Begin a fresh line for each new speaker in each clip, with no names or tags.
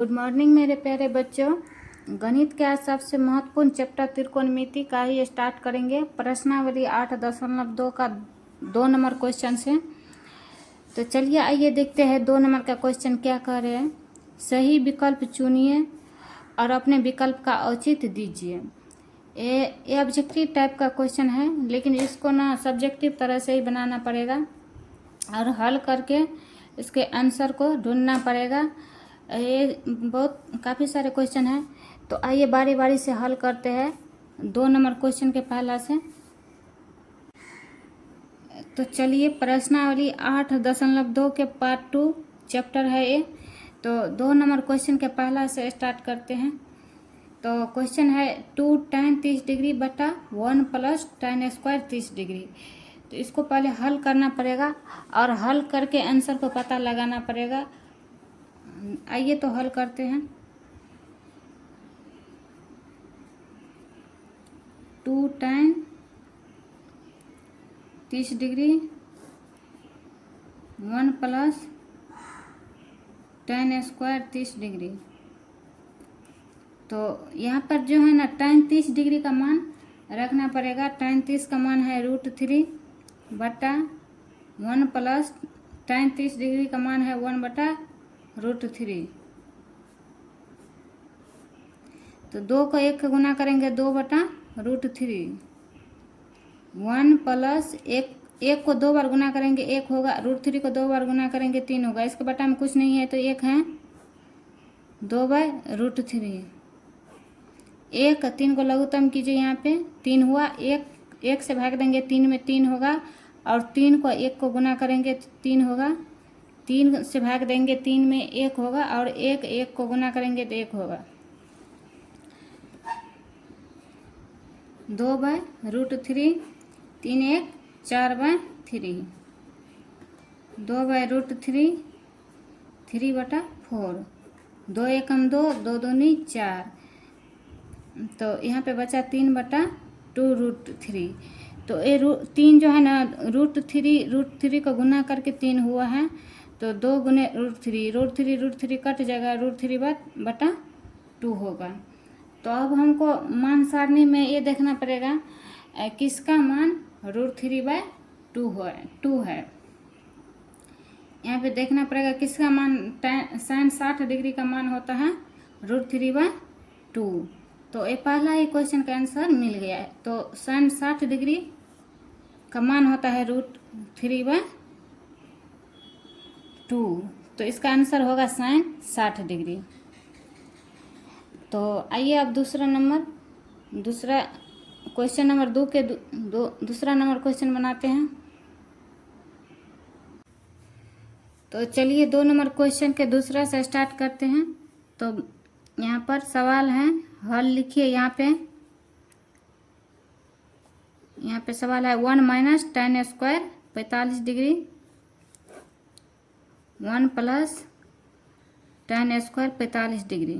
Good morning मेरे प्यारे बच्चों। गणित के आज सबसे महत्वपूर्ण चैप्टर त्रिकोणमिति का ही स्टार्ट करेंगे। प्रश्नावली 8.2 का 2 नंबर क्वेश्चन से। तो चलिए आइए देखते हैं 2 नंबर का क्वेश्चन क्या कह रहे हैं। सही विकल्प चुनिए और अपने विकल्प का औचित्य दीजिए। ये ऑब्जेक्टिव टाइप का क्वेश्चन है, लेकिन इसको ना सब्जेक्टिव तरह से ही बनाना पड़ेगा और हल करके इसके आंसर को ढूंढना पड़ेगा। ये बहुत काफ़ी सारे क्वेश्चन हैं, तो आइए बारी बारी से हल करते हैं 2 नंबर क्वेश्चन के पहला से। तो चलिए प्रश्नावली 8.2 के पार्ट 2 चैप्टर है ये। तो 2 नंबर क्वेश्चन के पहला से स्टार्ट करते हैं। तो क्वेश्चन है 2 tan 30 डिग्री बटा 1 प्लस tan स्क्वायर 30 डिग्री। तो इसको पहले हल करना पड़ेगा और हल करके आंसर को पता लगाना पड़ेगा। आइए तो हल करते हैं। 2 tan 30 degree 1 plus tan square 30 degree. तो यहाँ पर जो है ना tan 30 डिग्री का मान रखना पड़ेगा। tan 30 का मान है √3 बटा 1 प्लस tan 30 डिग्री का मान है 1 बटा √3। तो 2 को 1 का गुना करेंगे 2 बटा √3। 1 प्लस 1 को 2 बार गुना करेंगे 1 होगा। √3 को 2 बार गुना करेंगे 3 होगा। इसके बटा में कुछ नहीं है तो 1 है 2/√3। 1 3 को लघुत्तम कीजिए, यहाँ पे 3 हुआ। 1 से भाग देंगे 3 में 3 होगा और 3 को 1 को गुना करेंगे 3 होगा। 3 से भाग देंगे 3 में 1 होगा और 1 को गुना करेंगे तो 1 होगा। 2/√3 3 1 4/3 2/√3 3/4 2 1 2 2 2 4। तो यहाँ पे बचा 3/2√3। तो ये 3 जो है ना √3 को गुना करके 3 हुआ है। तो 2 गुने √3 कट जाएगा, √3/2 होगा। तो अब हमको मान सारणी में ये देखना पड़ेगा किसका मान √3/2 है। यहाँ पे देखना पड़ेगा किसका मान sin 60 डिग्री का मान होता है √3/2। तो ये पहला ही क्वेश्चन का आंसर मिल गया है। तो sin 60 डिग्री का मान होता है √3/2। तो इसका आंसर होगा sin 60 डिग्री। तो आइए अब दूसरा क्वेश्चन नंबर 2 के दूसरा नंबर क्वेश्चन बनाते हैं। तो चलिए 2 नंबर क्वेश्चन के दूसरा से स्टार्ट करते हैं। तो यहाँ पर सवाल है, हल लिखिए। यहाँ पे सवाल है 1 minus tan square 45 degree 1 plus tan square 45 degree.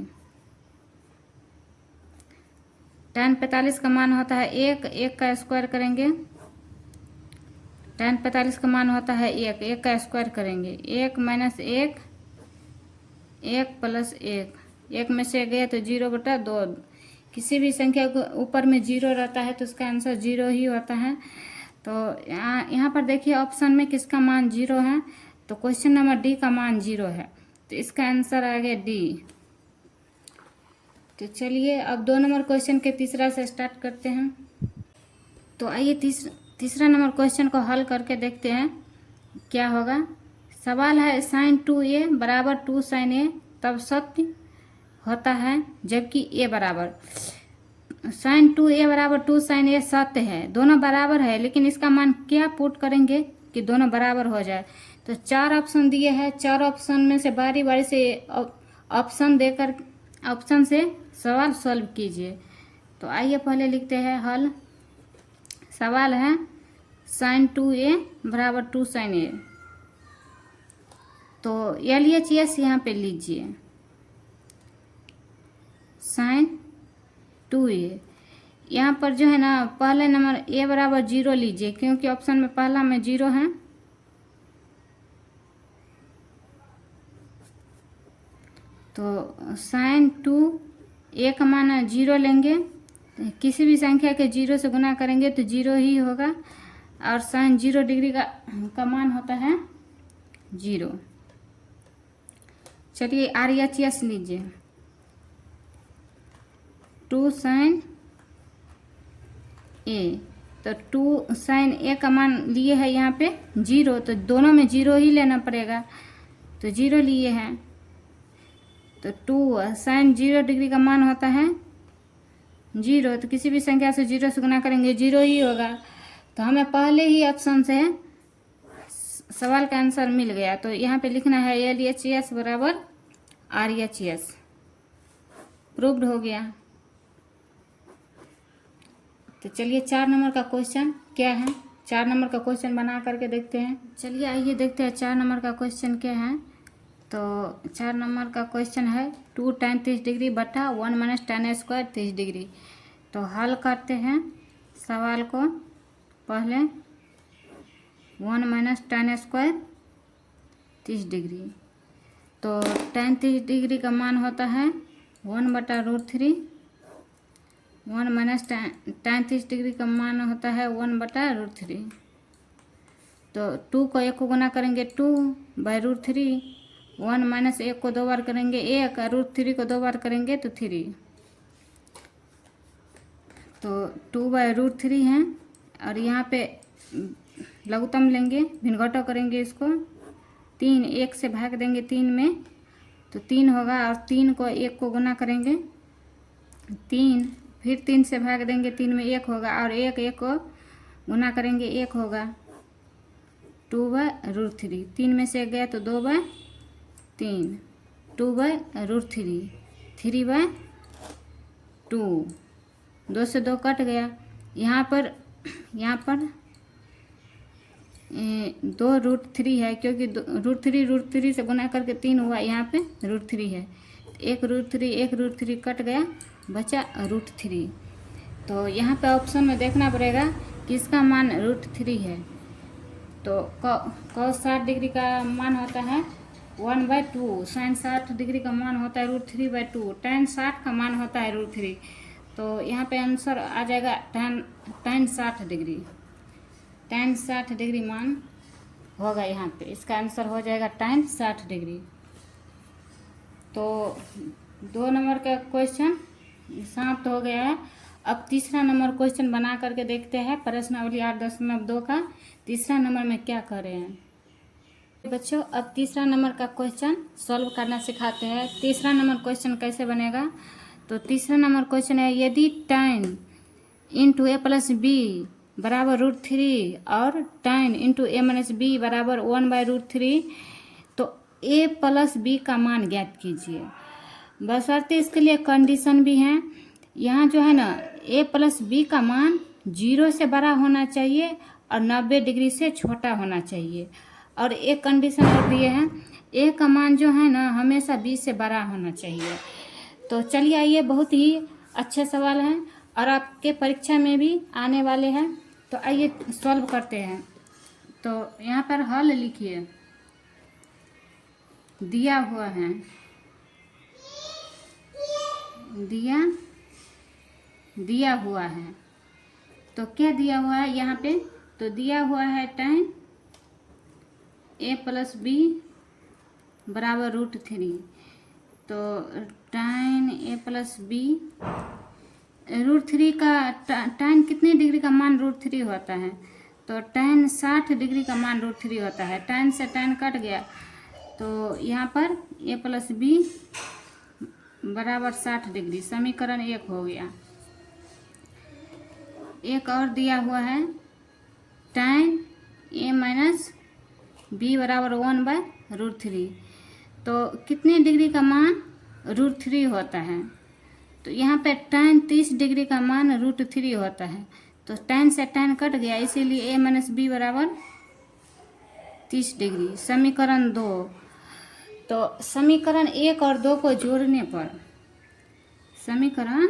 tan 45 का मान होता है 1 का स्क्वायर करेंगे। tan 45 का मान होता है 1 का स्क्वायर करेंगे। 1 माइनस 1 प्लस 1 में से गए तो 0/2। किसी भी संख्या को ऊपर में 0 रहता है तो उसका आंसर 0 ही होता है। तो यहाँ पर देखिए ऑप्शन में किसका मान 0 है। तो क्वेश्चन नंबर डी का मान 0 है, तो इसका आंसर आ गया डी। तो चलिए अब 2 नंबर क्वेश्चन के तीसरा से स्टार्ट करते हैं। तो आइए तीसरा नंबर क्वेश्चन को हल करके देखते हैं क्या होगा। सवाल है sin 2a बराबर 2 sin a तब सत्य होता है जबकि a बराबर। sin 2a बराबर 2 sin a सत्य है, दोनों बराबर है, लेकिन इसका मान क्या पुट करेंगे कि दोनों बराबर हो जाए। तो 4 ऑप्शन दिए हैं, 4 ऑप्शन में से बारी बारी से ऑप्शन से सवाल सॉल्व कीजिए। तो आइए पहले लिखते हैं हल। सवाल है sin 2a बराबर 2 sin a। तो LHS यहाँ पे लीजिए sin 2a। यहाँ पर जो है ना पहले नंबर a बराबर 0 लीजिए, क्योंकि ऑप्शन में पहला में 0 है। तो साइन 2 ए का मान 0 लेंगे, किसी भी संख्या के 0 से गुना करेंगे तो 0 ही होगा, और साइन 0 डिग्री का मान होता है 0। चलिए RHS लीजिए, 2 साइन ए, तो 2 साइन ए का मान लिए है यहाँ पे 0, तो दोनों में 0 ही लेना पड़ेगा, तो 0 लिए हैं। तो 2 साइन 0 डिग्री का मान होता है 0, तो किसी भी संख्या से 0 से गुना करेंगे 0 ही होगा। तो हमें पहले ही ऑप्शन से सवाल का आंसर मिल गया, तो यहाँ पे लिखना है LHS बराबर RHS, प्रूव्ड हो गया। तो चलिए 4 नंबर का क्वेश्चन क्या है, 4 नंबर का क्वेश्चन बना करके देखते हैं। चलिए आइए देखते हैं 4 नंबर का क्वेश्चन क्या है। तो 4 नंबर का क्वेश्चन है 2 tan 30 डिग्री बटा 1 माइनस tan स्क्वायर 30 डिग्री। तो हल करते हैं सवाल को। पहले 1 माइनस tan स्क्वायर 30 डिग्री, तो tan 30 डिग्री का मान होता है 1/√3, 1 माइनस tan 30 डिग्री का मान होता है 1/√3। तो 2 को 1 को गुना करेंगे 2/√3, 1 माइनस 1 को 2 बार करेंगे 1, और √3 को 2 बार करेंगे तो 3, तो 2/√3 है। और यहाँ पे लघुत्तम लेंगे, भिन्नघटाव करेंगे इसको, 3 1 से भाग देंगे 3 में तो 3 होगा, और 3 को 1 को गुना करेंगे 3, फिर 3 से भाग देंगे 3 में 1 होगा, और 1 1 को गुना करेंगे 1 होगा, 2/√3, 3 में से 1 गया तो 2/3, 2/√3, 3/2, 2 से 2 कट गया। यहाँ पर 2√3 है, क्योंकि √3 से गुना करके 3 हुआ, यहाँ पे √3 है, 1√3 कट गया, बचा √3। तो यहाँ पे ऑप्शन में देखना पड़ेगा किसका मान √3 है। तो cos 60 डिग्री का मान होता है 1/2, साइन 60 डिग्री का मान होता है √3/2, tan 60 का मान होता है √3। तो यहाँ पे आंसर आ जाएगा tan 60 डिग्री, tan 60 डिग्री मान होगा यहाँ पे, इसका आंसर हो जाएगा tan 60 डिग्री। तो 2 नंबर का क्वेश्चन समाप्त हो गया है। अब तीसरा नंबर क्वेश्चन बना करके देखते हैं, प्रश्नावली 8.2 का तीसरा नंबर में क्या कर रहे हैं बच्चों। अब तीसरा नंबर का क्वेश्चन सॉल्व करना सिखाते हैं। तीसरा नंबर क्वेश्चन कैसे बनेगा, तो तीसरा नंबर क्वेश्चन है यदि tan into a plus B बराबर √3 और tan into a minus B बराबर 1/√3, तो a प्लस बी का मान ज्ञात कीजिए। बशर्ते इसके लिए कंडीशन भी हैं। यहाँ जो है ना a प्लस बी का मान 0 से बड़ा होना चाहिए और 90 डिग्री से छोटा होना चाहिए, और एक कंडीशन और दिए हैं a का मान जो है ना हमेशा b से बड़ा होना चाहिए। तो चलिए आइए, बहुत ही अच्छे सवाल हैं और आपके परीक्षा में भी आने वाले हैं। तो आइए सॉल्व करते हैं। तो यहाँ पर हल लिखिए, दिया हुआ है, दिया हुआ है। तो क्या दिया हुआ है यहाँ पे, तो दिया हुआ है tan a प्लस बी बराबर √3। तो tan a प्लस बी √3 का tan कितने डिग्री का मान √3 होता है, तो tan 60 डिग्री का मान √3 होता है। tan से tan कट गया, तो यहाँ पर a प्लस बी बराबर 60 डिग्री, समीकरण 1 हो गया। एक और दिया हुआ है tan a माइनस बी बराबर 1/√3। तो कितने डिग्री का मान √3 होता है, तो यहाँ पे tan 30 डिग्री का मान √3 होता है। तो tan से tan कट गया, इसीलिए a माइनस बी बराबर 30 डिग्री, समीकरण 2। तो समीकरण 1 और 2 को जोड़ने पर, समीकरण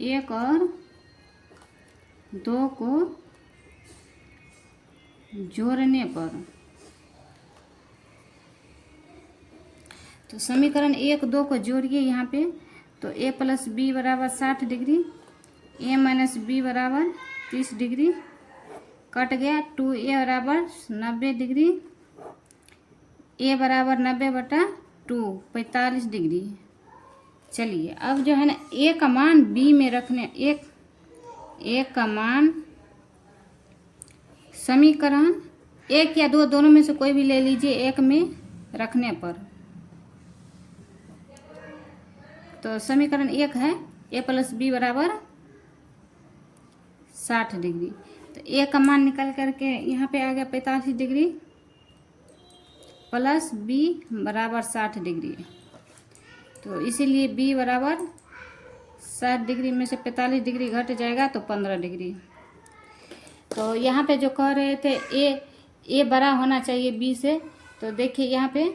1 और 2 को जोड़ने पर, तो समीकरण 1 2 को जोड़िए यहाँ पे, तो a प्लस बी बराबर 60 डिग्री, a माइनस बी बराबर 30 डिग्री, कट गया 2a बराबर 90 डिग्री, a बराबर 90/2 45 डिग्री। चलिए अब जो है ना a का मान b में रखने, एक का मान समीकरण 1 या 2 दोनों में से कोई भी ले लीजिए, 1 में रखने पर, तो समीकरण 1 है a प्लस बी बराबर 60 डिग्री। तो a का मान निकल करके यहाँ पे आ गया 45 डिग्री प्लस b बराबर 60 डिग्री। तो इसीलिए b बराबर 60 डिग्री में से 45 डिग्री घट जाएगा तो 15 डिग्री। तो यहाँ पे जो कह रहे थे a बड़ा होना चाहिए b से, तो देखिए यहाँ पे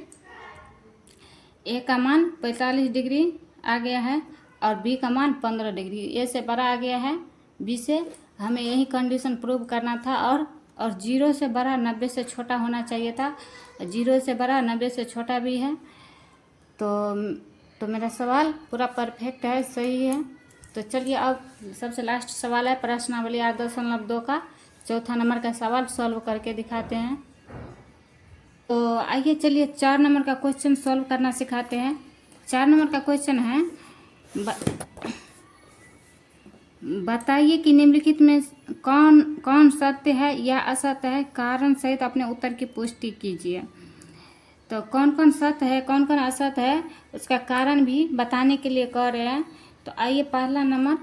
a का मान 45 डिग्री आ गया है और b का मान 15 डिग्री, a से बड़ा आ गया है b से। हमें यही कंडीशन प्रूव करना था, और 0 से बड़ा 90 से छोटा होना चाहिए था, 0 से बड़ा 90 से छोटा भी है। तो मेरा सवाल पूरा परफेक्ट है, सही है। तो चलिए अब सबसे लास्ट सवाल है प्रश्नावली 8.2 का चौथा नंबर का सवाल सॉल्व करके दिखाते हैं। तो आइए चलिए 4 नंबर का क्वेश्चन सॉल्व करना सिखाते हैं। 4 नंबर का क्वेश्चन है, बताइए कि निम्नलिखित में कौन कौन सत्य है या असत्य है, कारण सहित अपने उत्तर की पुष्टि कीजिए। तो कौन कौन सत्य है कौन कौन असत्य है उसका कारण भी बताने के लिए कह रहे हैं। तो आइए पहला नंबर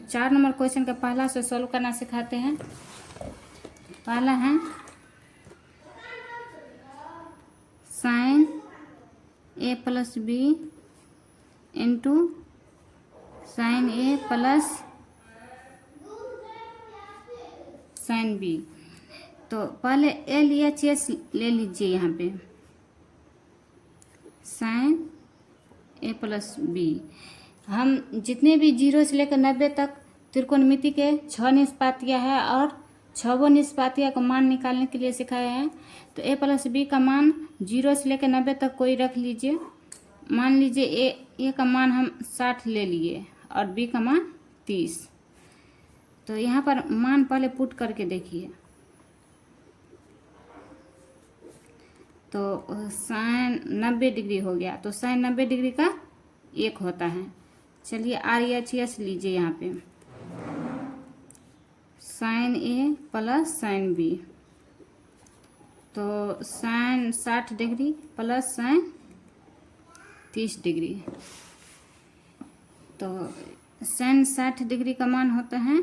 4 नंबर क्वेश्चन का पहला से सॉल्व करना सिखाते हैं। पहला है sine a plus B into sine a plus sine B. तो पहले LHS ले लीजिए यहाँ पे, साइन a प्लस बी। हम जितने भी 0 से लेकर 90 तक त्रिकोणमिति के 6 निष्पातियाँ है और 6 निष्पातियाँ का मान निकालने के लिए सिखाए हैं। तो a प्लस बी का मान 0 से लेकर 90 तक कोई रख लीजिए। मान लीजिए a का मान हम 60 ले लिए और b का मान 30। तो यहाँ पर मान पहले पुट करके देखिए, तो साइन 90 डिग्री हो गया, तो साइन 90 डिग्री का 1 होता है। चलिए RHS लीजिए यहाँ पे, sine a plus sine b। तो sine 60 degree plus sine 30 degree. तो साइन 60 डिग्री का मान होता है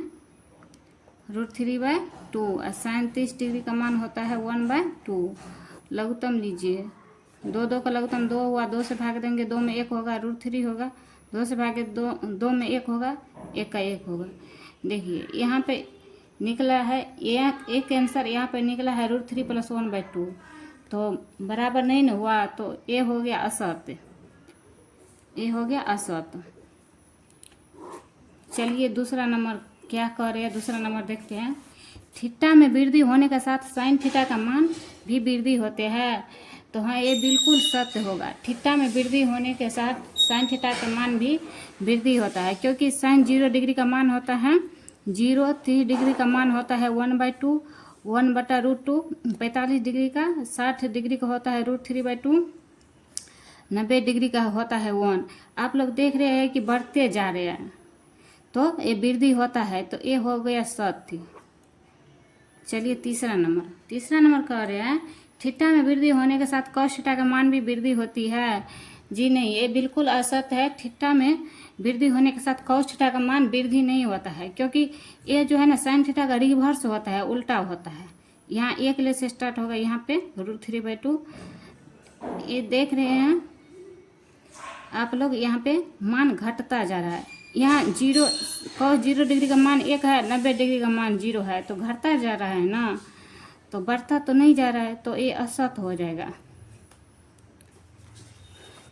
√3/2 और साइन 30 डिग्री का मान होता है 1/2। लघुत्तम लीजिए, 2 का लघुत्तम 2 हुआ, 2 से भाग देंगे 2 में 1 होगा, √3 होगा, 2 से भागे 2 में 1 होगा, 1 का 1 होगा। देखिए यहाँ पे निकला है एक आंसर, यहाँ पे निकला है √3 + 1/2। तो बराबर नहीं ना हुआ, तो ए हो गया असत्य, ए हो गया असत्य। चलिए दूसरा नंबर क्या कह रहे हैं, दूसरा नंबर देखते हैं। थीटा में वृद्धि होने के साथ साइन थीटा का मान भी वृद्धि होते हैं। तो हाँ, ये बिल्कुल सत्य होगा। थीटा में वृद्धि होने के साथ साइन थीटा का मान भी वृद्धि होता है, क्योंकि साइन 0 डिग्री का मान होता है 0, 30 डिग्री का मान होता है 1/2, 1/√2, 45 डिग्री का, 60 डिग्री का होता है √3/2, 90 डिग्री का होता है 1। आप लोग देख रहे हैं कि बढ़ते जा रहे हैं, तो ये वृद्धि होता है, तो ये हो गया सत्य। चलिए तीसरा नंबर कह रहे हैं, थीटा में वृद्धि होने के साथ कॉस थीटा का मान भी वृद्धि होती है। जी नहीं, ये बिल्कुल असत्य है। थीटा में वृद्धि होने के साथ कॉस थीटा का मान वृद्धि नहीं होता है, क्योंकि ये जो है ना साइन थीटा का रिवर्स होता है, उल्टा होता है। यहाँ 1 ले से स्टार्ट होगा, यहाँ पे √3/2। ये देख रहे हैं आप लोग, यहाँ पे मान घटता जा रहा है। यहाँ 0 cos 0 डिग्री का मान 1 है, 90 डिग्री का मान 0 है, तो घटता जा रहा है ना, तो बढ़ता तो नहीं जा रहा है, तो ये असत्य हो जाएगा।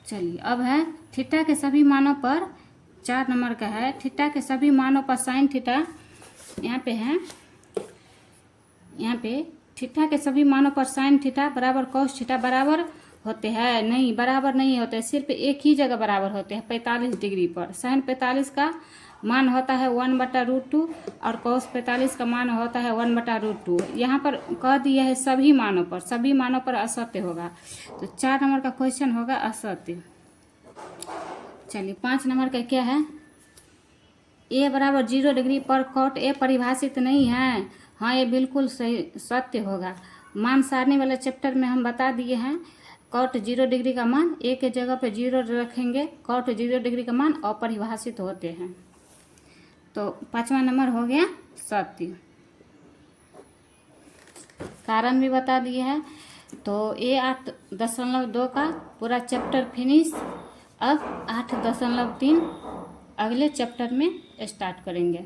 चलिए अब है थीटा के सभी मानों पर, 4 नंबर का है, थीटा के सभी मानों पर साइन थीटा, यहाँ पे है, यहाँ पे थीटा के सभी मानों पर साइन थीटा बराबर कॉस थीटा बराबर होते हैं, नहीं, बराबर नहीं होते, सिर्फ एक ही जगह बराबर होते हैं 45 डिग्री पर। sin 45 का मान होता है 1/√2 और cos 45 का मान होता है 1/√2। यहाँ पर कह दिया है सभी मानों पर असत्य होगा, तो 4 नंबर का क्वेश्चन होगा असत्य। चलिए 5 नंबर का क्या है, a बराबर 0 डिग्री पर cot a परिभाषित नहीं है। हाँ, ये बिल्कुल सही सत्य होगा। मान सारणी वाले चैप्टर में हम बता दिए हैं cot 0 डिग्री का मान a के जगह पे 0 रखेंगे, cot 0 डिग्री का मान अपरिभाषित होते हैं। तो 5वां नंबर हो गया सत्य। कारण भी बता दिए हैं। तो ये 8.2 का पूरा चैप्टर फिनिश। अब 8.3 अगले चैप्टर में स्टार्ट करेंगे।